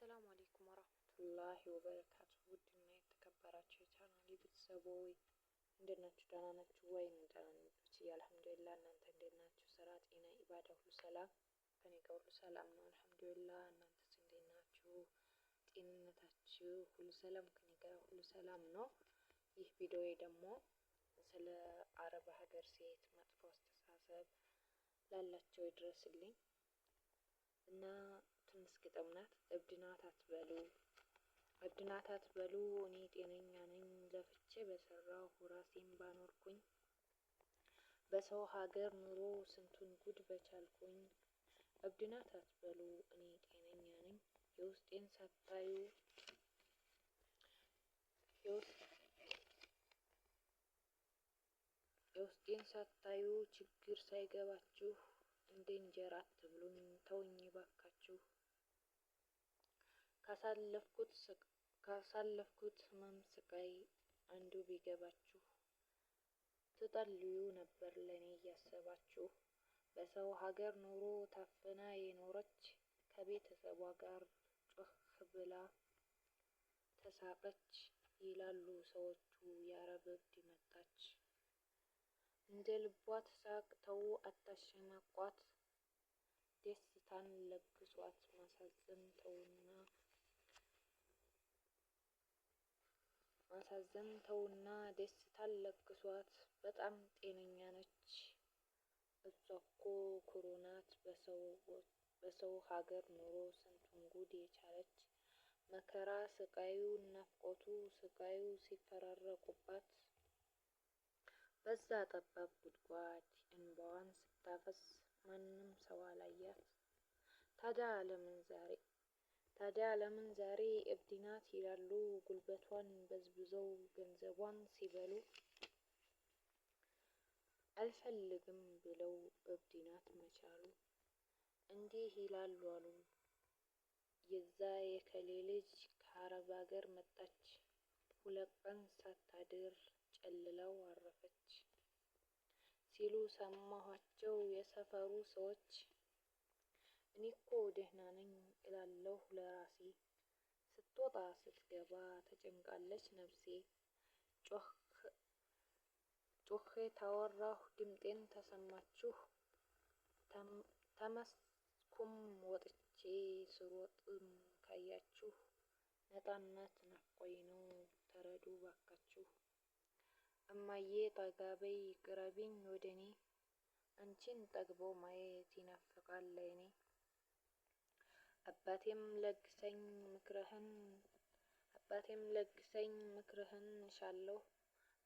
አሰላሙ አለይኩም ወራህመቱላሂ ወበረካቱ። ውድና የተከበራችሁ የቻናሌ ቤተሰቦች እንዴት ናችሁ? ደህና ናችሁ ወይ? ደህና ነኝ አልሐምዱሊላህ። እናንተ እንዴት ናችሁ? ስራ፣ ጤና፣ ኢባዳ ሁሉ ሰላም? ከኔ ጋር ሁሉ ሰላም ነው አልሐምዱሊላህ። እናንተስ እንዴት ናችሁ? ጤንነታችሁ ሁሉ ሰላም? ከኔ ጋር ሁሉ ሰላም ነው። ይህ ቪዲዮ ደግሞ ስለ አረብ ሀገር ሴት መጥፎ አስተሳሰብ ላላቸው ይድረስልኝ እና ትንሽ ግጥም ናት። እብድ ናት አትበሉ፣ እብድ ናት አትበሉ፣ እኔ ጤነኛ ነኝ ለፍቼ በሰራሁ ራሴን ባኖርኩኝ፣ በሰው ሀገር ኑሮ ስንቱን ጉድ በቻልኩኝ። እብድ ናት አትበሉ፣ እኔ ጤነኛ ነኝ የውስጤን ሳታዩ የውስጤን ሳታዩ ችግር ሳይገባችሁ እንደ እንጀራ አትብሉኝ ተውኝ ባካችሁ። ካሳለፍኩት ህመም ስቃይ አንዱ ቢገባችሁ ትጠልዩ ነበር ለኔ እያሰባችሁ። በሰው ሀገር ኑሮ ታፍና የኖረች ከቤተሰቧ ጋር ጮህ ብላ ተሳቀች ይላሉ ሰዎቹ የአረብ እብድ መጣች። እንደ ልቧ ትሳቅ ተው አታሸማቋት፣ ደስታን ለግሷት ማሳዘን ተውና ደስታን ለግሷት። በጣም ጤነኛ ነች እሷ እኮ ኩሩ ናት። በሰው ሀገር ኑሮ ስንቱን ጉድ የቻለች መከራ ስቃዩ ናፍቆቱ ስቃዩ ሲፈራረቁባት በዛ ጠባብ ጉድጓድ እንባዋን ስታፈስ ማንም ሰው አላያት። ታዲያ ለምን ዛሬ እብድ ናት ይላሉ? ጉልበቷን በዝብዘው ገንዘቧን ሲበሉ አልፈልግም ብለው እብድ ናት መቻሉ። እንዲህ ይላሉ አሉ የዛ የከሌ ልጅ ከአረብ ሀገር መጣች፣ 2 ቀን ሳታድር ጨልላው አረፈች ሲሉ ሰማኋቸው የሰፈሩ ሰዎች። እኔ እኮ ደህና ነኝ እላለሁ ለራሴ፣ ስትወጣ ስትገባ ተጨንቃለች ነፍሴ። ጮኼ ታወራሁ ድምጤን ተሰማችሁ፣ ተመስኩም ወጥቼ ስሮጥም ካያችሁ። ነፃነት ናፍቆኝ ነው ተረዱ ባካችሁ። እማዬ ጠጋበይ ቅረቢኝ ወደኔ፣ አንቺን ጠግቦ ማየት ይናፍቃል ለኔ። አባቴም ለግሰኝ ምክርህን እሻለሁ፣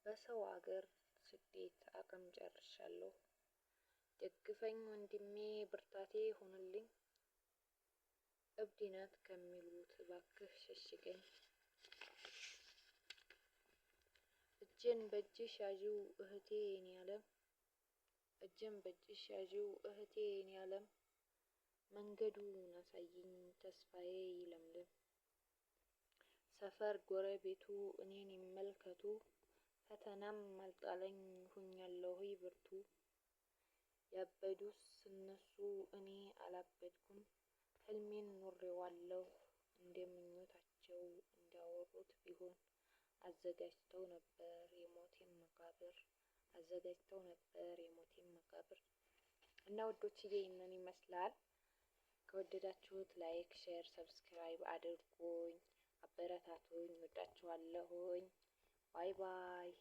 በሰው አገር ስደት አቅም ጨርሻለሁ። ደግፈኝ ወንድሜ ብርታቴ ሁንልኝ፣ እብድ ናት ከሚሉት እባክህ ሸሽገኝ። እጄን በእጅሽ ያዢው እህቴ የኔ ዓለም፣ እጄን በእጅሽ ያዢው እህቴ የኔ ዓለም። መንገዱን አሳይኝ ተስፋዬ ይለምልም፣ ሰፈር ጎረቤቱ እኔን ይመልከቱ። ፈተናም አልጣለኝ ሁኛለሁ ብርቱ፣ ያበዱስ እነሱ እኔ አላበድኩም። ህልሜን ኖሬዋለሁ እንደምኞታቸው እንዳወሩት ቢሆን። አዘጋጅተው ነበር የሞቴን መቃብር። እና ውዶችዬ ይህንን ይመስላል። ከወደዳችሁት ላይክ፣ ሼር፣ ሰብስክራይብ አድርጉኝ፣ አበረታቱኝ። ወዳችኋለሁኝ። ባይ ባይ።